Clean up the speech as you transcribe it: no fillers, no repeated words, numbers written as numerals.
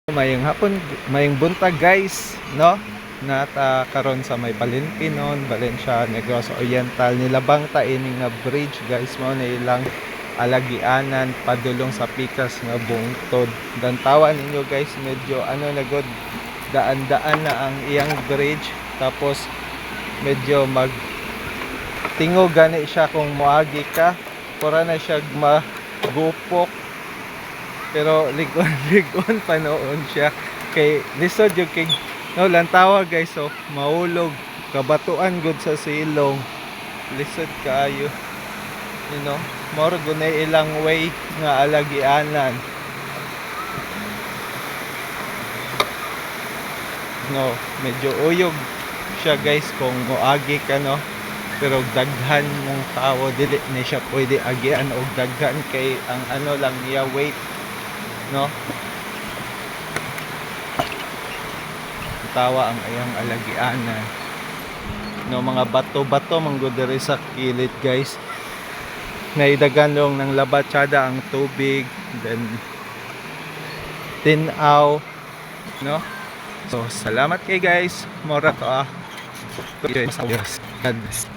Mayong hapon, mayong buntag guys, no? Karon sa may Palinpinon, Valencia, Negros Oriental, nilabang ta ining nga bridge guys, mao na ilang alagianan padulong sa pikas nga bungtod. Dan tawa ninyo guys, medyo na god, daan-daan na ang iyang bridge, tapos medyo tingog gani siya kung moagi ka, pura na siya magupok. Pero ligon panoon siya kay lisod yung kay no lantawa guys, so maulog kabatuan gud sa silong, lisod kaayo, more gunay ilang way nga alagianan, no, medyo uyog siya guys kung moagi ka, no, pero daghan mong tao dili na siya pwede agian, og daghan kay ang lang niya weight, no. Tawa ang ayang alagianan, no, mga bato-bato manggod diri sa kilid guys, naidaganong ng labatsada ang tubig, then tinaw, no. So salamat kay guys, mora to God bless.